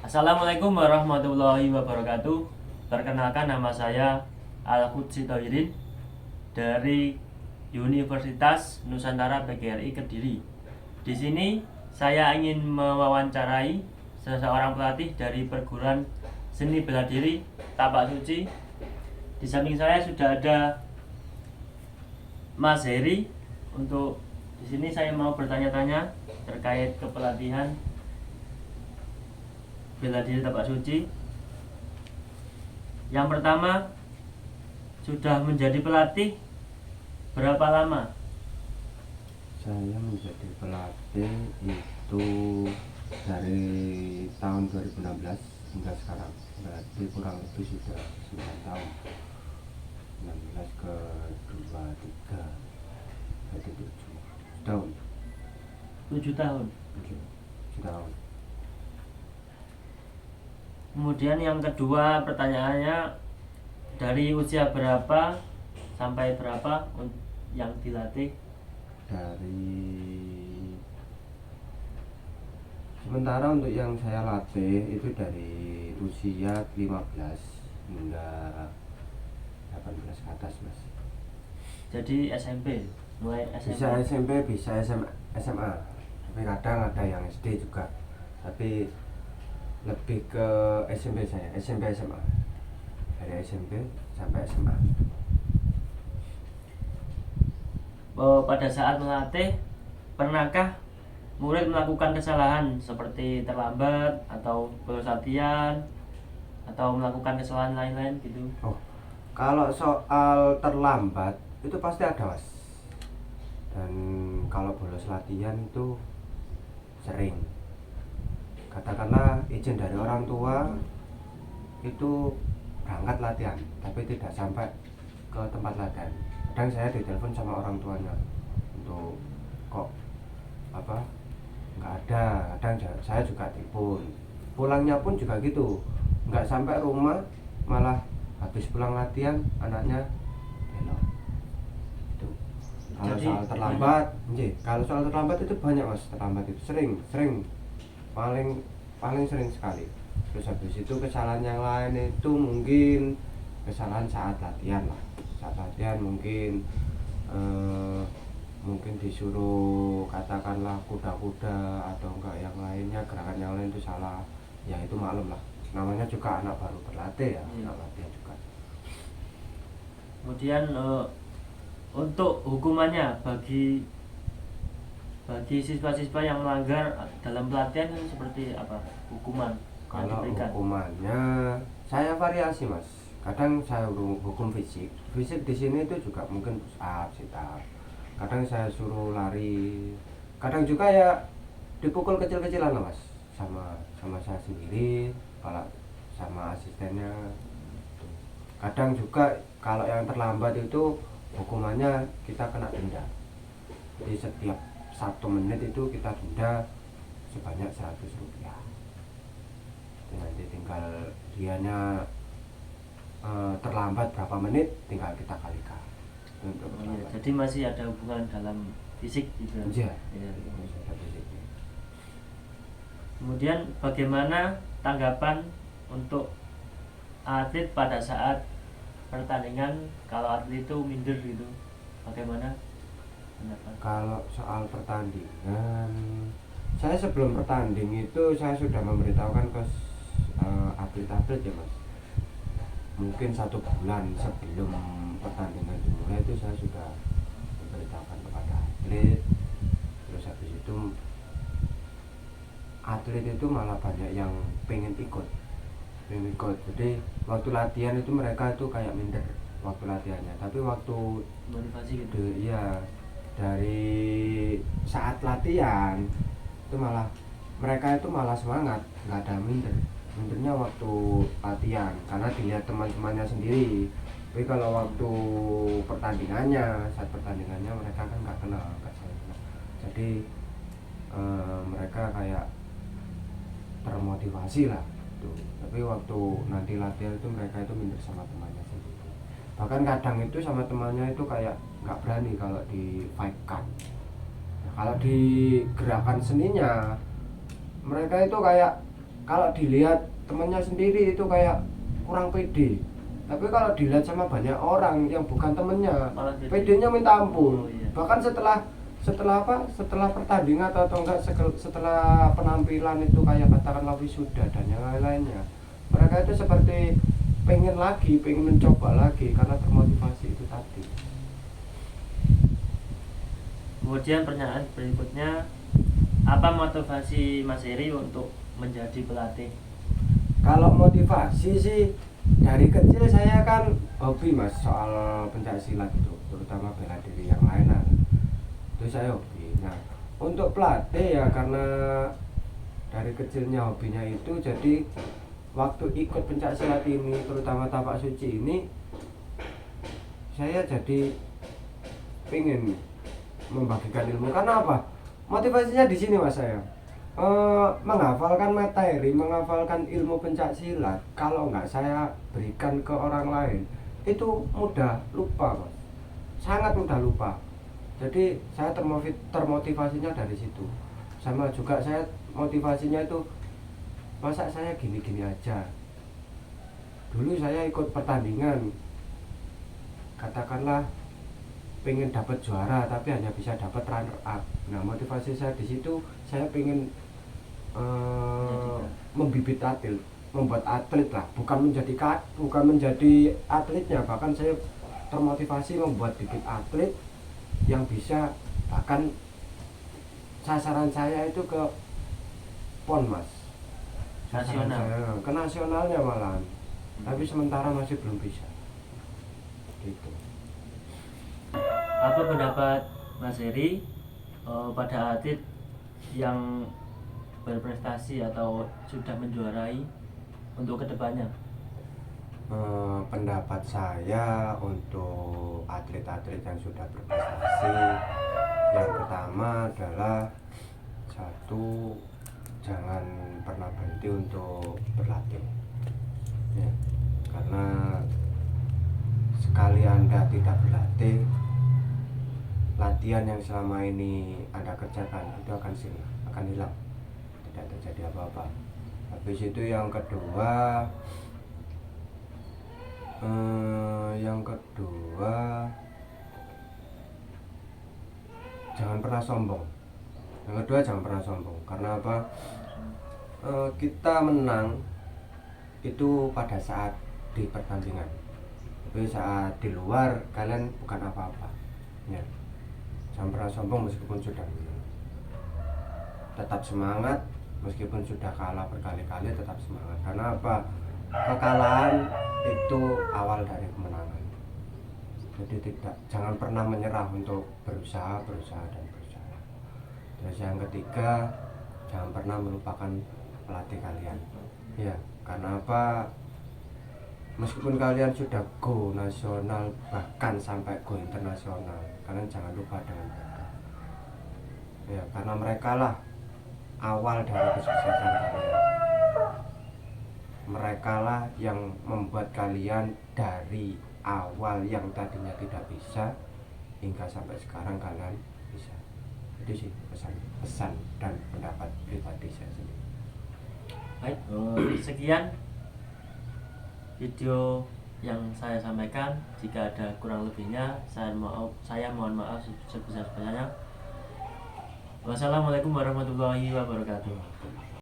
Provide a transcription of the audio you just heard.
Assalamualaikum warahmatullahi wabarakatuh. Perkenalkan, nama saya Al-Qudsi Thohirin dari Universitas Nusantara PGRI Kediri. Di sini saya ingin mewawancarai seseorang pelatih dari perguruan seni bela diri Tapak Suci. Di samping saya sudah ada Mas Heri. Untuk di sini saya mau bertanya-tanya terkait kepelatihan bela diri Tapak Suci. Yang pertama, sudah menjadi pelatih berapa lama? Saya menjadi pelatih itu dari tahun 2016 hingga sekarang, berarti kurang lebih sudah 9 tahun. 16 ke 23 berarti 7 tahun. 7 tahun. 7 tahun. Kemudian yang kedua, pertanyaannya, dari usia berapa sampai berapa yang dilatih? Dari sementara untuk yang saya latih itu dari usia 15 hingga 18 ke atas, Mas. Jadi SMP, mulai SMP. Bisa SMP, bisa SMA, tapi kadang ada yang SD juga, tapi lebih ke SMP. Saya SMP SMA, dari SMP sampai SMA. Pada saat melatih, pernahkah murid melakukan kesalahan seperti terlambat atau bolos latihan atau melakukan kesalahan lain-lain gitu? Oh, kalau soal terlambat itu pasti ada, Mas. Dan kalau bolos latihan itu sering. Katakanlah izin dari orang tua itu berangkat latihan, tapi tidak sampai ke tempat latihan. Kadang saya ditelepon sama orang tuanya untuk kok nggak ada. Kadang saya juga telepon, pulangnya pun juga gitu, nggak sampai rumah malah habis pulang latihan anaknya belok. Itu kalau Jadi, soal terlambat, kalau soal terlambat itu banyak, Mas. Terlambat itu sering paling sering sekali. Terus habis itu kesalahan yang lain itu mungkin kesalahan saat latihan lah. Saat latihan mungkin mungkin disuruh katakanlah kuda-kuda atau enggak yang lainnya, gerakan yang lain itu salah, ya itu maklum lah, namanya juga anak baru berlatih ya. Anak latihan juga. Kemudian untuk hukumannya bagi siswa-siswa yang melanggar dalam pelatihan itu seperti apa hukuman yang Kalau diberikan? hukumannya saya variasi, Mas. Kadang saya hukum fisik di sini itu juga mungkin push up, sit up. Kadang saya suruh lari. Kadang juga ya dipukul kecil-kecilan lah, Mas. Sama saya sendiri, kalau sama asistennya. Kadang juga kalau yang terlambat itu hukumannya kita kena denda. Jadi setiap 1 menit itu kita denda sebanyak 100 rupiah. Nanti tinggal dianya terlambat berapa menit tinggal kita kalikan untuk Jadi masih ada hubungan dalam fisik gitu. Iya. Ya. Fisiknya. Kemudian bagaimana tanggapan untuk atlet pada saat pertandingan, kalau atlet itu minder gitu, bagaimana pendapat? Kalau soal pertandingan, saya sebelum pertanding itu saya sudah memberitahukan ke atlet-atlet ya, Mas. Mungkin 1 bulan sebelum pertandingan dimulai itu saya sudah memberitahukan kepada atlet. Terus habis itu atlet itu malah banyak yang pengen ikut. Jadi waktu latihan itu mereka itu kayak minder waktu latihannya, tapi waktu Motivasi gitu. iya, dari saat latihan itu malah mereka itu malah semangat, nggak ada mindernya waktu latihan karena dilihat teman-temannya sendiri. Tapi kalau waktu saat pertandingannya mereka kan nggak kenal, jadi mereka kayak termotivasi lah tuh. Tapi waktu nanti latihan itu mereka itu minder sama temannya sendiri. Bahkan kadang itu sama temannya itu kayak nggak berani kalau di fight kan. Nah, kalau di gerakan seninya mereka itu kayak kalau dilihat temannya sendiri itu kayak kurang pede, tapi kalau dilihat sama banyak orang yang bukan temennya, Malah pede. pedenya minta ampun. Oh, iya. Bahkan setelah pertandingan atau enggak setelah penampilan itu kayak katakanlah wisuda dan yang lain-lainnya, mereka itu seperti pengen mencoba lagi karena termotivasi itu tadi. Kemudian pertanyaan berikutnya, apa motivasi Mas Heri untuk menjadi pelatih? Kalau motivasi sih dari kecil saya kan hobi mas soal pencaksilat itu, terutama bela diri yang lain itu saya hobi. Nah untuk pelatih ya karena dari kecilnya hobinya itu, jadi waktu ikut pencaksilat ini terutama tapak suci ini saya jadi pengen membagikan ilmu. Karena apa? Motivasinya di sini mas, saya menghafalkan materi, menghafalkan ilmu pencaksilat. Kalau nggak saya berikan ke orang lain, itu mudah lupa mas, sangat mudah lupa. Jadi saya termotivasinya dari situ. Sama juga saya motivasinya itu, masa saya gini-gini aja. Dulu saya ikut pertandingan, katakanlah pengen dapat juara tapi hanya bisa dapat runner up. Nah motivasi saya di situ, saya pengen membibit atlet, membuat atlet lah, bukan menjadi atletnya. Bahkan saya termotivasi membuat bibit atlet yang bisa, bahkan sasaran saya itu ke PON mas, Nasional. ke nasionalnya malahan. Tapi sementara masih belum bisa gitu. Apa pendapat Mas Heri pada atlet yang berprestasi atau sudah menjuarai untuk kedepannya? Pendapat saya untuk atlet-atlet yang sudah berprestasi, yang pertama adalah satu, jangan pernah berhenti untuk berlatih ya, karena sekali Anda tidak berlatih, latihan yang selama ini Anda kerjakan itu akan hilang, tidak terjadi apa-apa. Habis itu yang kedua jangan pernah sombong. Karena apa? Kita menang itu pada saat di pertandingan, tapi saat di luar kalian bukan apa-apa ya. Jangan pernah sombong meskipun sudah menang. Tetap semangat meskipun sudah kalah berkali-kali, tetap semangat. Karena apa? Kekalahan itu awal dari kemenangan. Jadi jangan pernah menyerah untuk berusaha. Terus yang ketiga, jangan pernah melupakan pelatih kalian ya. Karena apa? Meskipun kalian sudah go nasional, bahkan sampai go internasional, kalian jangan lupa dengan mereka ya, karena mereka lah awal dari kesuksesan kalian. Mereka lah yang membuat kalian dari awal yang tadinya tidak bisa hingga sampai sekarang kalian bisa. Itu sih pesan dan pendapat pribadi saya sendiri. Baik, sekian video yang saya sampaikan. Jika ada kurang lebihnya, saya mohon maaf sebesar-besarnya. Wassalamualaikum warahmatullahi wabarakatuh.